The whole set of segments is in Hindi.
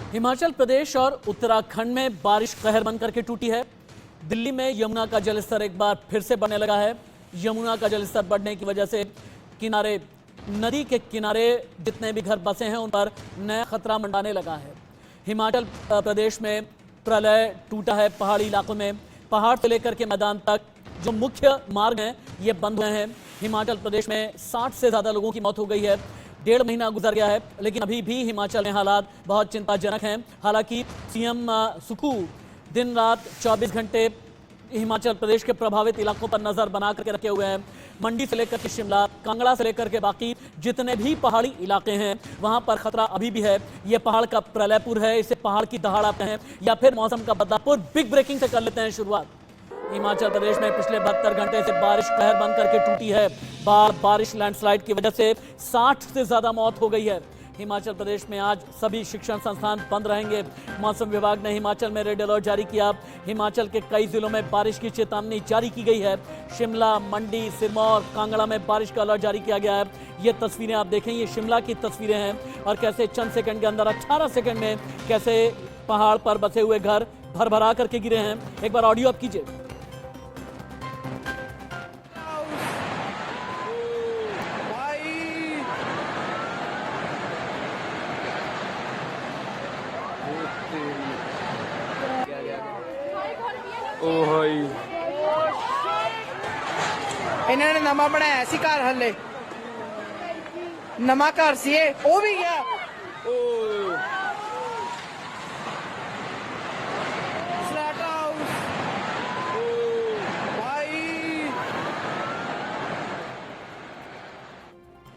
हिमाचल प्रदेश और उत्तराखंड में बारिश कहर बनकर के टूटी है। दिल्ली में यमुना का जलस्तर एक बार फिर से बढ़ने लगा है। यमुना का जलस्तर बढ़ने की वजह से नदी के किनारे जितने भी घर बसे हैं उन पर नया खतरा मंडाने लगा है। हिमाचल प्रदेश में प्रलय टूटा है। पहाड़ी इलाकों में पहाड़ से लेकर के मैदान तक जो मुख्य मार्ग हैं ये बंद हुए हैं। हिमाचल प्रदेश में 60 से ज़्यादा लोगों की मौत हो गई है। 1.5 महीना गुजर गया है, लेकिन अभी भी हिमाचल में हालात बहुत चिंताजनक हैं। हालांकि सीएम सुक्खू दिन रात 24 घंटे हिमाचल प्रदेश के प्रभावित इलाकों पर नजर बना करके रखे हुए हैं। मंडी से लेकर के शिमला, कांगड़ा से लेकर के बाकी जितने भी पहाड़ी इलाके हैं वहां पर खतरा अभी भी है। ये पहाड़ का प्रलयपुर है, इसे पहाड़ की दहाड़ आते हैं या फिर मौसम का बदलापुर। बिग ब्रेकिंग से कर लेते हैं शुरुआत। हिमाचल प्रदेश में पिछले 72 घंटे से बारिश कहर बन करके टूटी है। बारिश लैंडस्लाइड की वजह से 60 से ज्यादा मौत हो गई है। हिमाचल प्रदेश में आज सभी शिक्षण संस्थान बंद रहेंगे। मौसम विभाग ने हिमाचल में रेड अलर्ट जारी किया। हिमाचल के कई जिलों में बारिश की चेतावनी जारी की गई है। शिमला, मंडी, सिरमौर, कांगड़ा में बारिश का अलर्ट जारी किया गया है। ये तस्वीरें आप देखें, ये शिमला की तस्वीरें हैं और कैसे चंद सेकंड के अंदर 18 सेकंड में कैसे पहाड़ पर बसे हुए घर भरभरा करके गिरे हैं। एक बार ऑडियो आप कीजिए। इन्होंने नमा बनाया सी घर, हले नमा घर सी वो भी गया।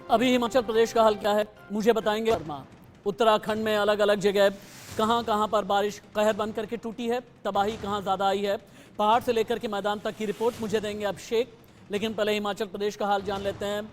अभी हिमाचल प्रदेश का हाल क्या है मुझे बताएंगे वर्मा। उत्तराखंड में अलग अलग जगह कहां पर बारिश कहर बन करके टूटी है, तबाही कहां ज्यादा आई है, पहाड़ से लेकर के मैदान तक की रिपोर्ट मुझे देंगे अभिषेक। लेकिन पहले हिमाचल प्रदेश का हाल जान लेते हैं।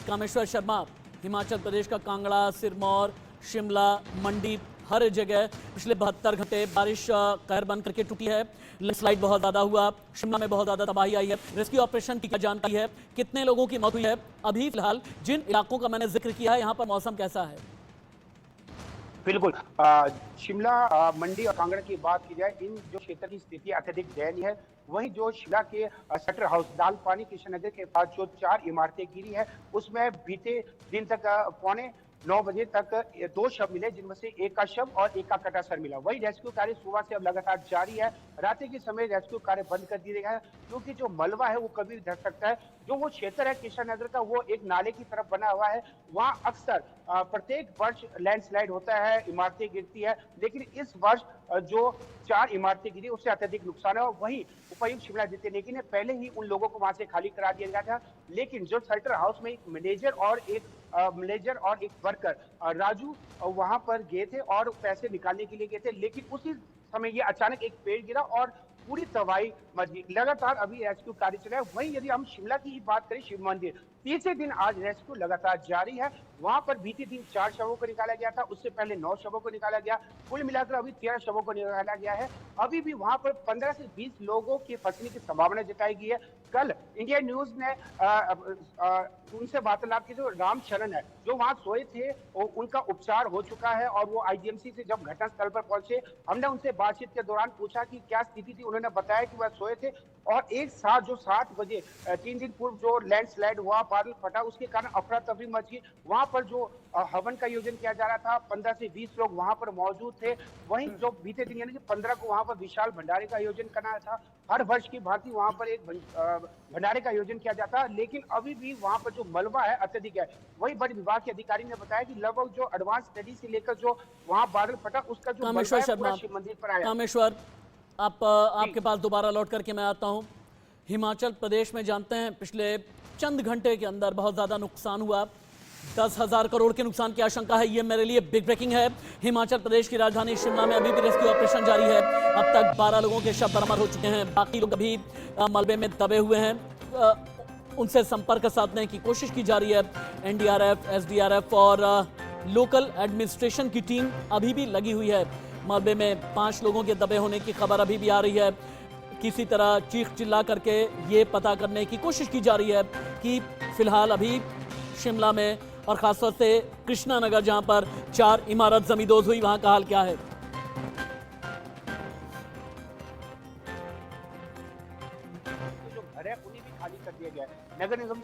कामेश्वर शर्मा, हिमाचल प्रदेश का कांगड़ा, सिरमौर, शिमला, मंडी हर जगह पिछले 72 घंटे बारिश कहर बन करके टूटी है। लैंडस्लाइड बहुत ज़्यादा हुआ, शिमला में बहुत ज़्यादा तबाही आई है। रेस्क्यू ऑपरेशन की क्या जानकारी है, कितने लोगों की मौत हुई है? अभी फिलहाल जिन इलाकों का मैंने जिक्र किया है यहाँ पर मौसम कैसा है? बिल्कुल, शिमला, मंडी और कांगड़ा की बात की जाए, इन जो क्षेत्र की स्थिति अत्यधिक दयनीय है। वहीं जो शिमला के सटर हाउस दाल पानी कृष्ण नगर के पास जो 4 इमारतें गिरी है उसमें बीते दिन तक 8:45 बजे तक 2 शव मिले, जिनमें से एक का शव और एक का कटा सर मिला। वही रेस्क्यू कार्य सुबह से अब लगातार जारी है। रात के समय रेस्क्यू कार्य बंद कर दिए गए हैं क्योंकि जो मलबा है वो कभी भी धस सकता है। जो वो क्षेत्र है कृष्ण नगर का, वो एक नाले की तरफ बना हुआ है। वहाँ अक्सर प्रत्येक वर्ष लैंडस्लाइड होता है, इमारतें गिरती है, लेकिन इस वर्ष जो 4 इमारतें गिरी उससे अत्यधिक नुकसान है। और वही उपायुक्त शिमला आदित्य नेगी ने पहले ही उन लोगों को वहां से खाली करा दिया गया था, लेकिन जो शेल्टर हाउस में एक मैनेजर और एक वर्कर राजू वहां पर गए थे और पैसे निकालने के लिए गए थे, लेकिन उसी समय ये अचानक एक पेड़ गिरा और पूरी तबाही मच गई। लगातार अभी रेस्क्यू कार्य चल रहा है। वहीं यदि हम शिमला की ही बात करें, शिव मंदिर तीसरे दिन आज रेस्क्यू लगातार जारी है। वहां पर बीते दिन 4 शवों को निकाला गया था, उससे पहले 9 शवों को निकाला गया। कुल मिलाकर अभी 13 शवों को निकाला गया है। अभी भी वहां पर 15 से 20 लोगों के फंसने की संभावना जताई गई है। कल इंडिया न्यूज ने उनसे वार्तालाप की, जो रामचरण है जो वहां सोए थे, उनका उपचार हो चुका है और वो आईजीएमसी से जब घटनास्थल पर पहुंचे, हमने उनसे बातचीत के दौरान पूछा कि क्या स्थिति थी। उन्होंने बताया कि वह सोए थे और एक साथ जो 7 बजे 3 दिन पूर्व जो लैंडस्लाइड हुआ, बादल फटा, उसके कारण अफरा तफरी मच गई। वहां पर जो हवन का आयोजन किया जा रहा था, 15 से 20 लोग वहां पर मौजूद थे। वहीं जो बीते दिन यानी कि 15 को वहां पर विशाल भंडारे का आयोजन करना था। हर वर्ष की भांति वहां पर एक भंडारे का आयोजन किया जाता, लेकिन अभी भी वहां पर जो मलबा है अत्यधिक है। वही वन विभाग के अधिकारी ने बताया कि लगभग जो एडवांस स्टडी से लेकर जो वहां बादल फटा उसका जो मलबा है पूरा शिव मंदिर पर आया। कामेश्वर, आपके पास दोबारा लौट करके मैं आता हूं। हिमाचल प्रदेश में जानते हैं पिछले चंद घंटे के अंदर बहुत ज्यादा नुकसान हुआ। 10,000 करोड़ के नुकसान की आशंका है। ये मेरे लिए बिग ब्रेकिंग है। हिमाचल प्रदेश की राजधानी शिमला में अभी भी रेस्क्यू ऑपरेशन जारी है। अब तक 12 लोगों के शव बरामद हो चुके हैं। बाकी लोग अभी मलबे में दबे हुए हैं। उनसे संपर्क साधने की कोशिश की जा रही है। एनडीआरएफ, एसडीआरएफ और लोकल एडमिनिस्ट्रेशन की टीम अभी भी लगी हुई है। मलबे में 5 लोगों के दबे होने की खबर अभी भी आ रही है। किसी तरह चीख चिल्ला करके ये पता करने की कोशिश की जा रही है कि फिलहाल अभी शिमला में और खासतौर से कृष्णा नगर जहां पर 4 इमारत जमींदोज हुई, वहां का हाल क्या है? जो घर है उन्हें भी खाली कर दिया गया है। नगर निगम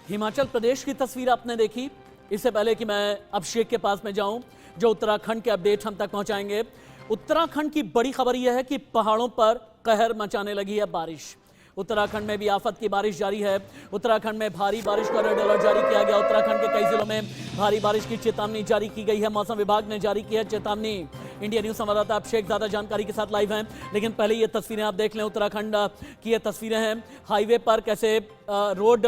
हिमाचल प्रदेश की तस्वीर आपने देखी। इससे पहले कि मैं अभिषेक के पास में जाऊं जो उत्तराखंड के अपडेट हम तक पहुंचाएंगे, उत्तराखंड की बड़ी खबर यह है कि पहाड़ों पर कहर मचाने लगी है बारिश। उत्तराखंड में भी आफत की बारिश जारी है। उत्तराखंड में भारी बारिश का रेड अलर्ट जारी किया गया। उत्तराखंड के कई जिलों में भारी बारिश की चेतावनी जारी की गई है। मौसम विभाग ने जारी की है चेतावनी। इंडिया न्यूज संवाददाता अभिषेक ज्यादा जानकारी के साथ लाइव हैं, लेकिन पहले ये तस्वीरें आप देख लें। उत्तराखंड की ये तस्वीरें हैं, हाईवे पर कैसे रोड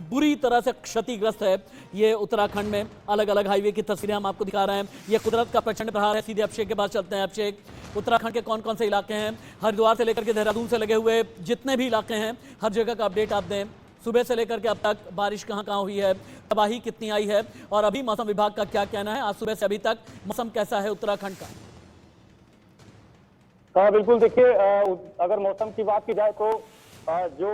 बुरी तरह से क्षतिग्रस्त है। ये उत्तराखंड में अलग अलग हाईवे की तस्वीरें हम आपको दिखा रहे हैं। ये कुदरत का प्रचंड प्रहार है। सीधे अभिषेक के पास चलते हैं। अभिषेक, उत्तराखंड के कौन कौन से इलाके हैं? हरिद्वार से लेकर के देहरादून से लगे हुए जितने भी इलाके हैं, हर जगह का अपडेट आप दें। सुबह से लेकर के अब तक बारिश कहां कहां हुई है, तबाही कितनी आई है, और अभी मौसम विभाग का क्या कहना है? आज सुबह से अभी तक मौसम कैसा है उत्तराखंड का? बिल्कुल, देखिए, अगर मौसम की बात की जाए तो जो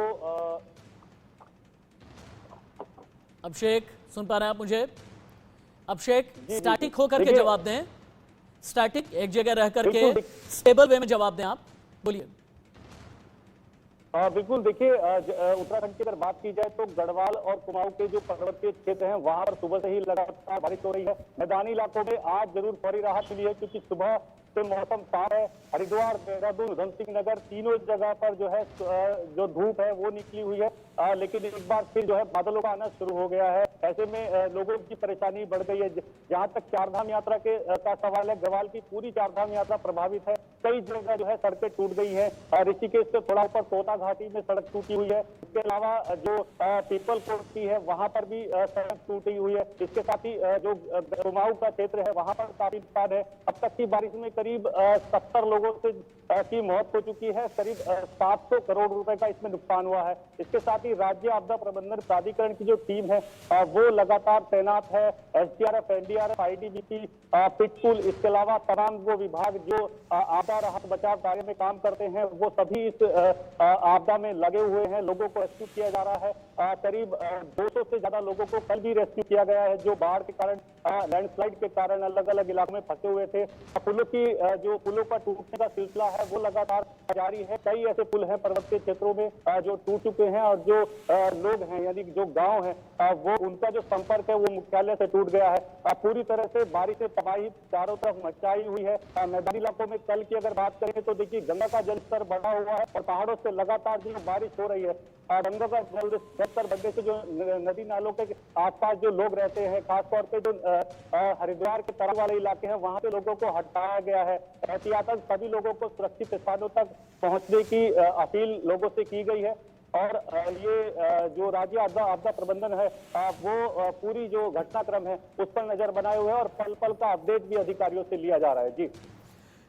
अभिषेक सुन पा रहे हैं आप मुझे? अभिषेक, स्टैटिक होकर के जवाब दें। स्टैटिक एक जगह रह करके स्टेबल वे में जवाब दें। आप बोलिए। बिल्कुल, देखिए, उत्तराखंड की अगर बात की जाए तो गढ़वाल और कुमाऊं के जो पर्वतीय क्षेत्र हैं वहां पर सुबह से ही लगातार बारिश हो रही है। मैदानी इलाकों में आज जरूर फौरी राहत मिली है क्योंकि सुबह से मौसम साफ है। हरिद्वार, देहरादून, उधम सिंह नगर तीनों जगह पर जो है जो धूप है वो निकली हुई है, लेकिन एक बार फिर जो है बादलों का आना शुरू हो गया है। ऐसे में लोगों की परेशानी बढ़ गई है। जहां तक चारधाम यात्रा का सवाल है, गढ़वाल की पूरी चारधाम यात्रा प्रभावित है। कई जगह जो है सड़कें टूट गई है। ऋषिकेश से थोड़ा ऊपर तोता घाटी में सड़क टूटी हुई है। इसके अलावा जो पीपल कोट की है वहां पर भी सड़क टूटी हुई है। इसके साथ ही जो कुमाऊं का क्षेत्र है वहां पर काफी नुकसान है। अब तक की बारिश में करीब 70 लोगों की मौत हो चुकी है। करीब 700 करोड़ रुपए का इसमें नुकसान हुआ है। इसके साथ ही राज्य आपदा प्रबंधन प्राधिकरण की जो टीम है वो लगातार तैनात है। एसडीआरएफ, एनडीआरएफ, आईटीबीपी, पिटकुल, इसके अलावा तमाम वो विभाग जो आपदा राहत बचाव कार्य में काम करते हैं वो सभी इस आपदा में लगे हुए हैं। लोगों को रेस्क्यू किया जा रहा है। करीब 200 से ज्यादा लोगों को कल भी रेस्क्यू किया गया है जो बाढ़ के कारण, लैंडस्लाइड के कारण अलग अलग इलाकों में फंसे हुए थे। पुलों का टूटने का सिलसिला है वो लगातार जारी है। कई ऐसे पुल हैं पर्वतीय क्षेत्रों में जो टूट चुके हैं और जो लोग हैं यानी जो गांव है वो उनका जो संपर्क है वो मुख्यालय से टूट गया है। पूरी तरह से बारिश से तबाही चारों तरफ मचाई हुई है। मैदानी इलाकों में कल की अगर बात करें तो देखिए गंगा का जलस्तर बढ़ा हुआ है और पहाड़ों से लगातार जो बारिश हो रही है। गंगा का जलस्तर बढ़ने से जो नदी नालों के आसपास जो लोग रहते हैं, खासतौर पे जो हरिद्वार के तरफ वाले इलाके हैं वहां से लोगों को हटाया गया है। एहतियातन सभी लोगों को सुरक्षित स्थानों तक पहुंचने की अपील लोगों से की गई है। और ये जो राज्य आपदा प्रबंधन है वो पूरी जो घटनाक्रम है उस पर नजर बनाए हुए है और पल पल का अपडेट भी अधिकारियों से लिया जा रहा है। जी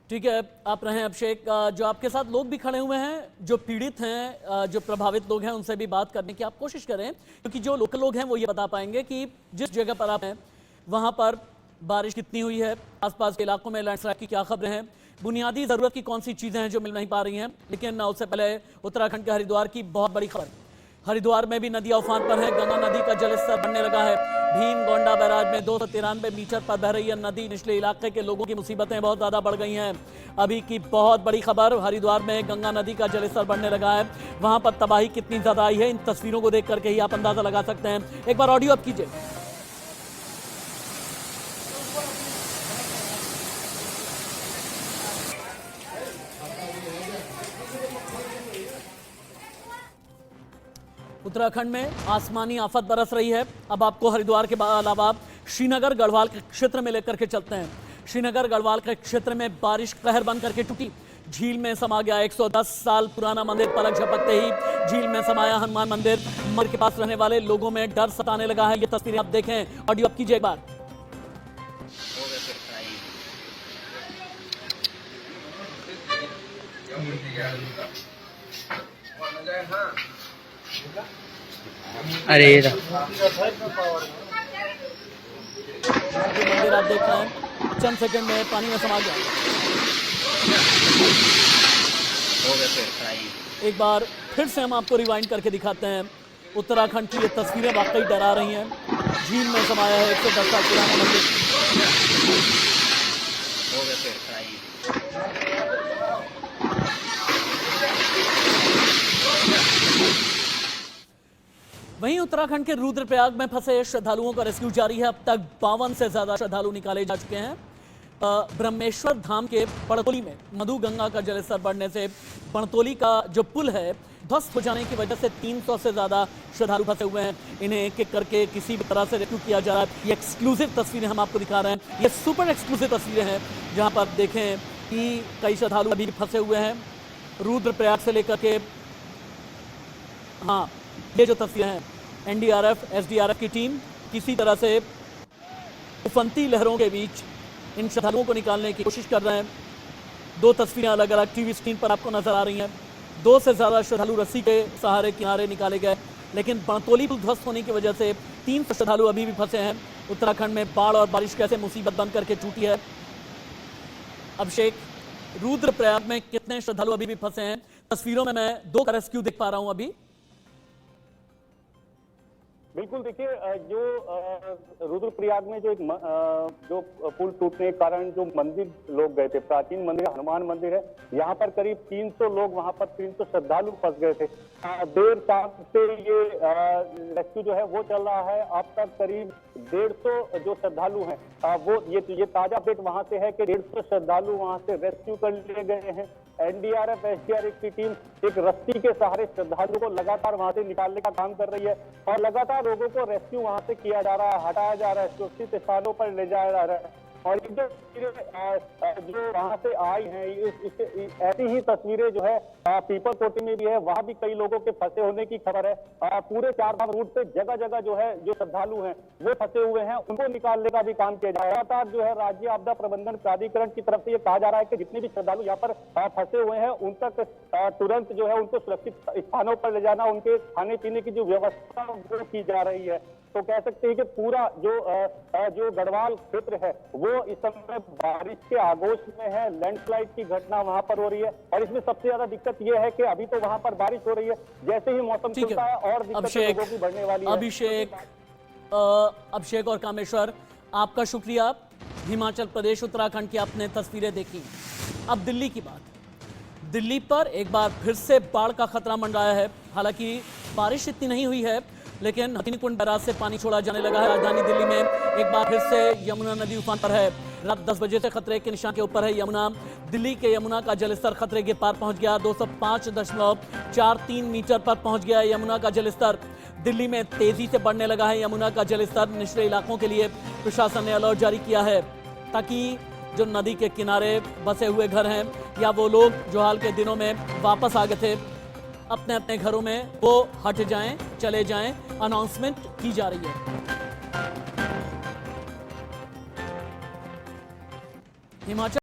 ठीक है, आप रहें अभिषेक। जो आपके साथ लोग भी खड़े हुए हैं, जो पीड़ित हैं, जो प्रभावित लोग हैं, उनसे भी बात करने की आप कोशिश करें, क्योंकि जो लोकल लोग हैं वो ये बता पाएंगे कि जिस जगह पर आप हैं वहां पर बारिश कितनी हुई है, आसपास के इलाकों में लैंडस्लाइड की क्या खबरें हैं, बुनियादी जरूरत की कौन सी चीजें हैं जो मिल नहीं पा रही हैं। लेकिन उससे पहले उत्तराखंड के हरिद्वार की बहुत बड़ी खबर। हरिद्वार में भी नदियां उफान पर है। गंगा नदी का जलस्तर बढ़ने लगा है। भीम गोंडा बैराज में 293 मीटर पर बह रही है नदी। निचले इलाके के लोगों की मुसीबतें बहुत ज्यादा बढ़ गई हैं। अभी की बहुत बड़ी खबर, हरिद्वार में गंगा नदी का जलस्तर बढ़ने लगा है। वहां पर तबाही कितनी ज्यादा आई है इन तस्वीरों को देख करके ही आप अंदाजा लगा सकते हैं। एक बार ऑडियो अप कीजिए। उत्तराखंड में आसमानी आफत बरस रही है। अब आपको हरिद्वार के अलावा श्रीनगर, गढ़वाल के क्षेत्र में लेकर के चलते हैं। श्रीनगर, गढ़वाल के क्षेत्र में बारिश कहर बन करके टूटी। झील में समा गया 110 साल पुराना मंदिर। पलक झपकते ही झील में समाया हनुमान मंदिर। मंदिर के पास रहने वाले लोगों में डर सताने लगा है। ये तस्वीरें आप देखें, ऑडियो अप कीजिए एक बार। अरे मंदिर आप देख रहे हैं, चंद सेकंड में पानी में समा गया। एक बार फिर से हम आपको रिवाइंड करके दिखाते हैं। उत्तराखंड की ये तस्वीरें वाकई डरा रही हैं। झील में समाया है 110 साल पुराना मंदिर। हो गया फिर ट्राई। वहीं उत्तराखंड के रुद्रप्रयाग में फंसे श्रद्धालुओं का रेस्क्यू जारी है। अब तक 52 से ज्यादा श्रद्धालु निकाले जा चुके हैं। ब्रह्मेश्वर धाम के पड़तोली में मधु गंगा का जलस्तर बढ़ने से पड़तोली का जो पुल है ध्वस्त हो जाने की वजह से 300 से ज्यादा श्रद्धालु फंसे हुए हैं। इन्हें एक एक करके किसी भी तरह से रेस्क्यू किया जा रहा है। ये एक्सक्लूसिव तस्वीरें हम आपको दिखा रहे हैं। ये सुपर एक्सक्लूसिव तस्वीरें हैं जहां पर आप देखें कि कई श्रद्धालु अभी फंसे हुए हैं रुद्रप्रयाग से लेकर के। हाँ, ये जो तस्वीरें हैं, एनडीआरएफ एसडीआरएफ की टीम किसी तरह से उफनती लहरों के बीच इन श्रद्धालुओं को निकालने की कोशिश कर रहे हैं। दो तस्वीरें अलग अलग टीवी स्क्रीन पर आपको नजर आ रही हैं। 2 से ज्यादा श्रद्धालु रस्सी के सहारे किनारे निकाले गए, लेकिन पड़तोली पुल ध्वस्त होने की वजह से 300 श्रद्धालु अभी भी फंसे हैं। उत्तराखंड में बाढ़ और बारिश कैसे मुसीबत बन करके टूटी है। अभिषेक, रुद्रप्रयाग में कितने श्रद्धालु अभी भी फंसे हैं? तस्वीरों में मैं 2 का रेस्क्यू देख पा रहा हूं अभी। बिल्कुल, देखिए जो रुद्रप्रयाग में जो जो पुल टूटने के कारण जो मंदिर लोग गए थे, प्राचीन मंदिर हनुमान मंदिर है, यहाँ पर करीब 300 लोग, वहाँ पर 300 श्रद्धालु फंस गए थे। देर शाम से ये रेस्क्यू जो है वो चल रहा है। अब तक करीब 150 जो श्रद्धालु हैं वो ये ताजा अपडेट वहाँ से है कि 150 श्रद्धालु वहाँ से रेस्क्यू कर लिए गए हैं। एनडीआरएफ एसडीआरएफ की टीम एक रस्सी के सहारे श्रद्धालुओं को लगातार वहां से निकालने का काम कर रही है और लगातार लोगों को रेस्क्यू वहां से किया जा रहा है, हटाया जा रहा है, सुरक्षित स्थानों पर ले जाया जा रहा है। और ये जो वहां से आई हैं, ऐसी ही तस्वीरें जो है पीपल कोटी में भी है, वहां भी कई लोगों के फंसे होने की खबर है। पूरे 4 धाम रूट पे जगह जगह जो है जो श्रद्धालु हैं वो फंसे हुए हैं, उनको निकालने का भी काम किया जा रहा है। लगातार जो है राज्य आपदा प्रबंधन प्राधिकरण की तरफ से ये कहा जा रहा है कि जितने भी श्रद्धालु यहाँ पर फंसे हुए हैं उन तक तुरंत जो है उनको सुरक्षित स्थानों पर ले जाना, उनके खाने पीने की जो व्यवस्था वो की जा रही है। तो कह सकते हैं कि पूरा जो गढ़वाल क्षेत्र है वो इस समय बारिश के आगोश में है। लैंडस्लाइड की घटना वहां पर हो रही है और इसमें सबसे ज्यादा दिक्कत ये है कि अभी तो वहां पर बारिश हो रही है, जैसे ही मौसम खुलता है और दिक्कत लोगों की बढ़ने वाली है। अभिषेक और कामेश्वर, आपका शुक्रिया। हिमाचल प्रदेश उत्तराखंड की आपने तस्वीरें देखी। अब दिल्ली की बात। दिल्ली पर एक बार फिर से बाढ़ का खतरा मंडराया है। हालांकि बारिश इतनी नहीं हुई है, लेकिन हथनीकुंड बैराज से पानी छोड़ा जाने लगा है। राजधानी दिल्ली में एक बार फिर से यमुना नदी उफान पर है। रात 10 बजे से खतरे के निशान के ऊपर है यमुना। दिल्ली के यमुना का जलस्तर खतरे के पार पहुंच गया। 205.43 मीटर पर पहुंच गया यमुना का जलस्तर। दिल्ली में तेजी से बढ़ने लगा है यमुना का जलस्तर। निचले इलाकों के लिए प्रशासन ने अलर्ट जारी किया है ताकि जो नदी के किनारे बसे हुए घर हैं या वो लोग जो हाल के दिनों में वापस आ गए थे अपने अपने घरों में, वो हट जाएं, चले जाएं। अनाउंसमेंट की जा रही है। हिमाचल